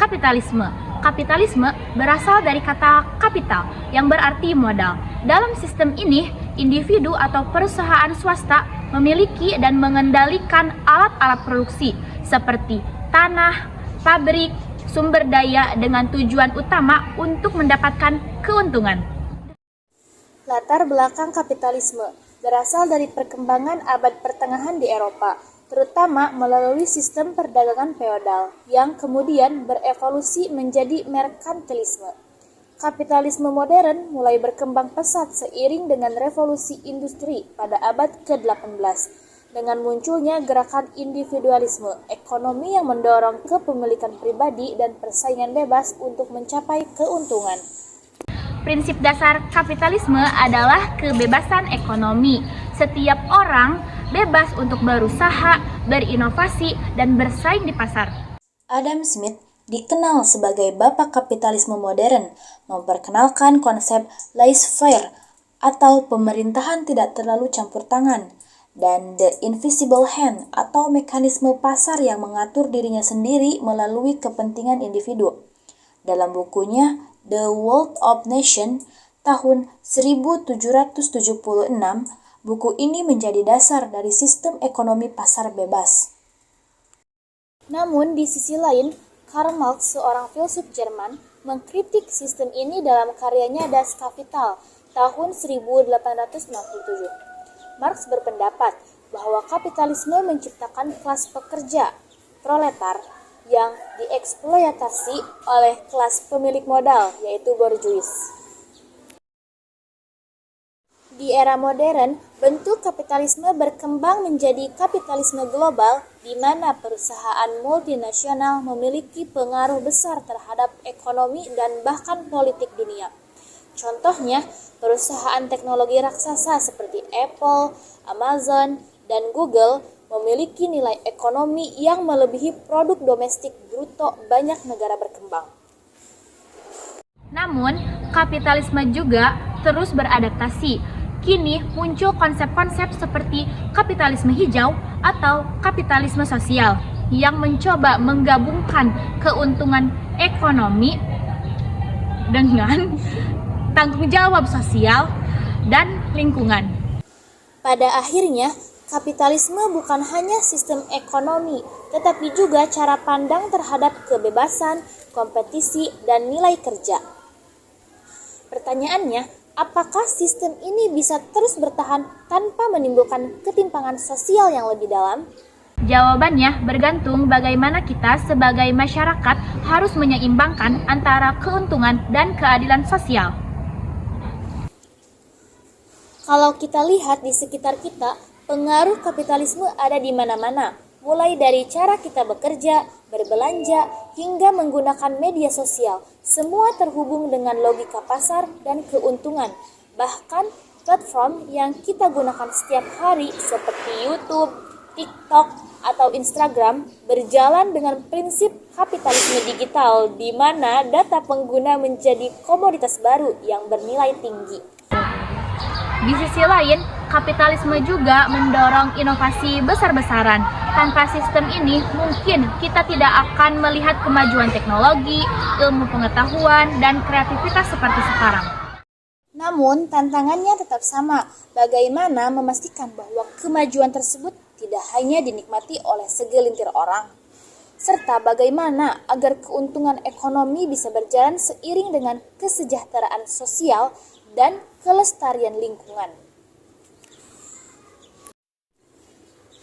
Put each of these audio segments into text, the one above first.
kapitalisme. Kapitalisme berasal dari kata kapital yang berarti modal. Dalam sistem ini, individu atau perusahaan swasta memiliki dan mengendalikan alat-alat produksi seperti tanah, pabrik, sumber daya dengan tujuan utama untuk mendapatkan keuntungan. Latar belakang kapitalisme berasal dari perkembangan abad pertengahan di Eropa, terutama melalui sistem perdagangan feodal yang kemudian berevolusi menjadi merkantilisme. Kapitalisme modern mulai berkembang pesat seiring dengan revolusi industri pada abad ke-18 dengan munculnya gerakan individualisme, ekonomi yang mendorong kepemilikan pribadi dan persaingan bebas untuk mencapai keuntungan. Prinsip dasar kapitalisme adalah kebebasan ekonomi. Setiap orang bebas untuk berusaha, berinovasi, dan bersaing di pasar. Adam Smith dikenal sebagai bapak kapitalisme modern, memperkenalkan konsep laissez-faire atau pemerintahan tidak terlalu campur tangan, dan the invisible hand atau mekanisme pasar yang mengatur dirinya sendiri melalui kepentingan individu. Dalam bukunya The Wealth of Nations tahun 1776, buku ini menjadi dasar dari sistem ekonomi pasar bebas. Namun di sisi lain, Karl Marx, seorang filsuf Jerman, mengkritik sistem ini dalam karyanya Das Kapital tahun 1867. Marx berpendapat bahwa kapitalisme menciptakan kelas pekerja, proletar, yang dieksploitasi oleh kelas pemilik modal, yaitu borjuis. Di era modern, bentuk kapitalisme berkembang menjadi kapitalisme global, di mana perusahaan multinasional memiliki pengaruh besar terhadap ekonomi dan bahkan politik dunia. Contohnya, perusahaan teknologi raksasa seperti Apple, Amazon, dan Google memiliki nilai ekonomi yang melebihi produk domestik bruto banyak negara berkembang. Namun, kapitalisme juga terus beradaptasi. Kini muncul konsep-konsep seperti kapitalisme hijau atau kapitalisme sosial yang mencoba menggabungkan keuntungan ekonomi dengan tanggung jawab sosial dan lingkungan. Pada akhirnya, kapitalisme bukan hanya sistem ekonomi, tetapi juga cara pandang terhadap kebebasan, kompetisi, dan nilai kerja. Pertanyaannya, apakah sistem ini bisa terus bertahan tanpa menimbulkan ketimpangan sosial yang lebih dalam? Jawabannya bergantung bagaimana kita sebagai masyarakat harus menyeimbangkan antara keuntungan dan keadilan sosial. Kalau kita lihat di sekitar kita, pengaruh kapitalisme ada di mana-mana, mulai dari cara kita bekerja, berbelanja, hingga menggunakan media sosial. Semua terhubung dengan logika pasar dan keuntungan. Bahkan platform yang kita gunakan setiap hari seperti YouTube, TikTok, atau Instagram berjalan dengan prinsip kapitalisme digital, di mana data pengguna menjadi komoditas baru yang bernilai tinggi. Di sisi lain, kapitalisme juga mendorong inovasi besar-besaran. Tanpa sistem ini, mungkin kita tidak akan melihat kemajuan teknologi, ilmu pengetahuan, dan kreativitas seperti sekarang. Namun, tantangannya tetap sama. Bagaimana memastikan bahwa kemajuan tersebut tidak hanya dinikmati oleh segelintir orang, serta bagaimana agar keuntungan ekonomi bisa berjalan seiring dengan kesejahteraan sosial dan kelestarian lingkungan.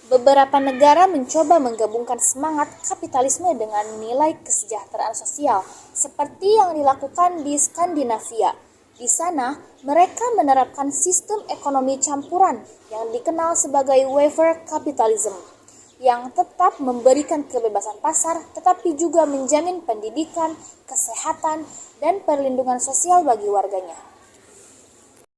Beberapa negara mencoba menggabungkan semangat kapitalisme dengan nilai kesejahteraan sosial, seperti yang dilakukan di Skandinavia. Di sana, mereka menerapkan sistem ekonomi campuran yang dikenal sebagai waiver capitalism, yang tetap memberikan kebebasan pasar tetapi juga menjamin pendidikan, kesehatan, dan perlindungan sosial bagi warganya.